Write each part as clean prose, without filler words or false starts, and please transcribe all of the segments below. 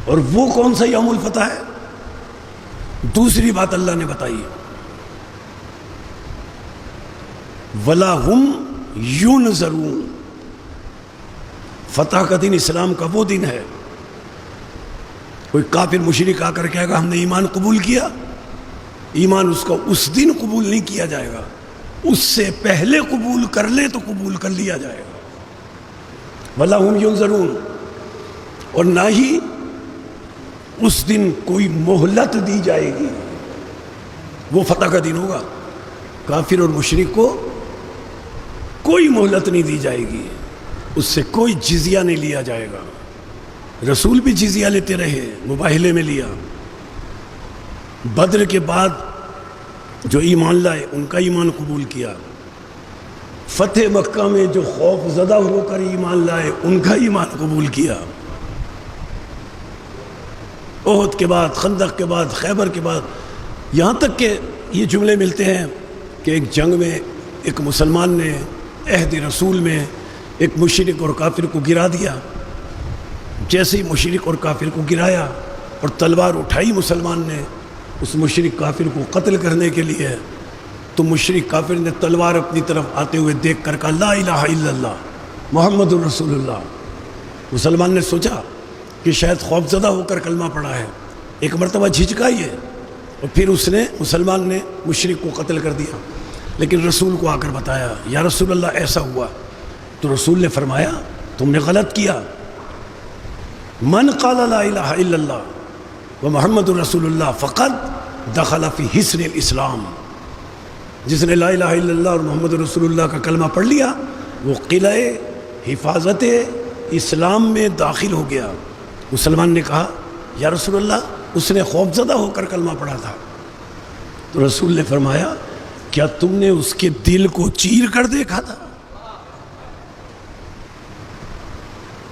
اور وہ کون سا یوم الفتح ہے؟ دوسری بات اللہ نے بتائی، وَلَا هُمْ يُنْظَرُونَ، فتح کا دن اسلام کا وہ دن ہے، کوئی کافر مشرک آ کر کہے گا ہم نے ایمان قبول کیا، ایمان اس کا اس دن قبول نہیں کیا جائے گا، اس سے پہلے قبول کر لے تو قبول کر لیا جائے گا۔ وَلَا هُمْ يُنْظَرُونَ، اور نہ ہی اس دن کوئی مہلت دی جائے گی، وہ فتح کا دن ہوگا، کافر اور مشرک کو کوئی مہلت نہیں دی جائے گی، اس سے کوئی جزیہ نہیں لیا جائے گا۔ رسول بھی جزیہ لیتے رہے، مباہلے میں لیا، بدر کے بعد جو ایمان لائے ان کا ایمان قبول کیا، فتح مکہ میں جو خوف زدہ ہو کر ایمان لائے ان کا ایمان قبول کیا، احد کے بعد، خندق کے بعد، خیبر کے بعد، یہاں تک کہ یہ جملے ملتے ہیں کہ ایک جنگ میں ایک مسلمان نے عہد رسول میں ایک مشرک اور کافر کو گرا دیا، جیسے ہی مشرک اور کافر کو گرایا اور تلوار اٹھائی مسلمان نے اس مشرک کافر کو قتل کرنے کے لیے، تو مشرک کافر نے تلوار اپنی طرف آتے ہوئے دیکھ کر کہا لا الہ الا اللہ محمد الرسول اللہ۔ مسلمان نے سوچا کہ شاید خوف زدہ ہو کر کلمہ پڑھا ہے، ایک مرتبہ جھجکا یہ، اور پھر اس نے مسلمان نے مشرک کو قتل کر دیا، لیکن رسول کو آ کر بتایا یا رسول اللہ ایسا ہوا، تو رسول نے فرمایا تم نے غلط کیا، من قال لا الہ الا اللہ و محمد الرسول اللہ فقد دخل فی حصن الاسلام، جس نے لا الہ الا اللہ اور محمد رسول اللہ کا کلمہ پڑھ لیا وہ قلعہ حفاظت اسلام میں داخل ہو گیا۔ مسلمان نے کہا یا رسول اللہ اس نے خوف زدہ ہو کر کلمہ پڑھا تھا، تو رسول نے فرمایا کیا تم نے اس کے دل کو چیر کر دیکھا تھا؟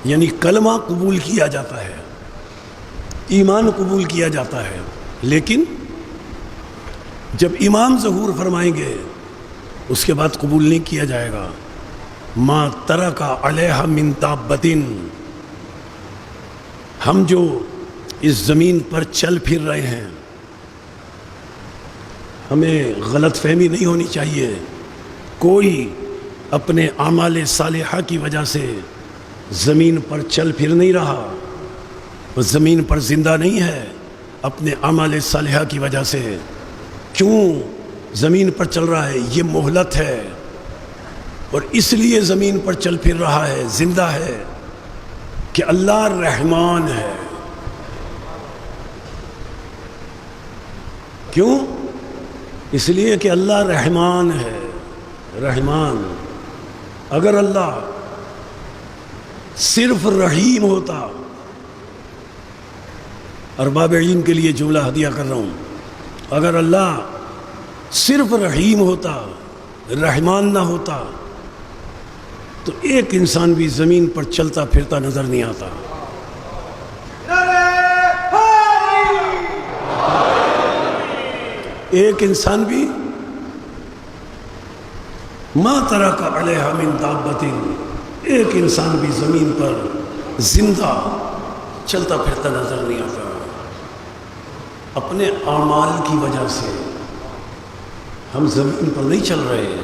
یعنی کلمہ قبول کیا جاتا ہے، ایمان قبول کیا جاتا ہے، لیکن جب امام ظہور فرمائیں گے اس کے بعد قبول نہیں کیا جائے گا۔ ما ترک علیہ من دابۃ، ہم جو اس زمین پر چل پھر رہے ہیں ہمیں غلط فہمی نہیں ہونی چاہیے، کوئی اپنے اعمال صالحہ کی وجہ سے زمین پر چل پھر نہیں رہا، وہ زمین پر زندہ نہیں ہے اپنے اعمال صالحہ کی وجہ سے۔ کیوں زمین پر چل رہا ہے؟ یہ مہلت ہے، اور اس لیے زمین پر چل پھر رہا ہے، زندہ ہے کہ اللہ رحمان ہے۔ کیوں؟ اس لیے کہ اللہ رحمان ہے، رحمان۔ اگر اللہ صرف رحیم ہوتا، ارباب علم کے لیے جملہ ہدیہ کر رہا ہوں، اگر اللہ صرف رحیم ہوتا، رحمان نہ ہوتا، تو ایک انسان بھی زمین پر چلتا پھرتا نظر نہیں آتا۔ ایک انسان بھی ما ترک علیہ من دابۃ، ایک انسان بھی زمین پر زندہ چلتا پھرتا نظر نہیں آتا۔ اپنے اعمال کی وجہ سے ہم زمین پر نہیں چل رہے،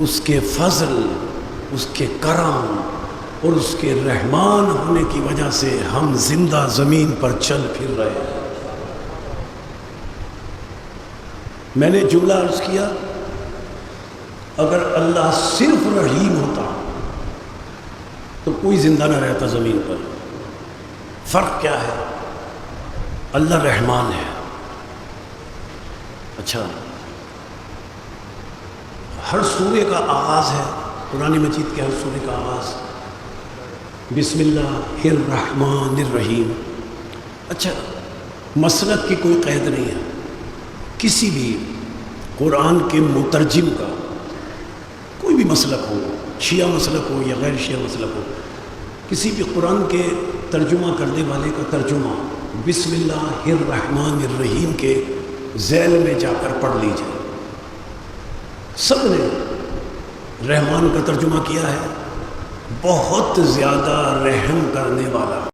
اس کے فضل، اس کے کرم اور اس کے رحمان ہونے کی وجہ سے ہم زندہ زمین پر چل پھر رہے ہیں۔ میں نے جملہ عرض کیا اگر اللہ صرف رحیم ہوتا تو کوئی زندہ نہ رہتا زمین پر۔ فرق کیا ہے؟ اللہ رحمان ہے۔ اچھا، ہر سورے کا آغاز ہے، قرآن مجید کے ہر سورے کا آغاز بسم اللہ الرحمن الرحیم۔ اچھا، مسلک کی کوئی قید نہیں ہے، کسی بھی قرآن کے مترجم کا کوئی بھی مسلک ہو، شیعہ مسلک ہو یا غیر شیعہ مسلک ہو، کسی بھی قرآن کے ترجمہ کرنے والے کا ترجمہ بسم اللہ الرحمن الرحیم کے ذیل میں جا کر پڑھ لیجیے، سب نے رحمان کا ترجمہ کیا ہے، بہت زیادہ رحم کرنے والا۔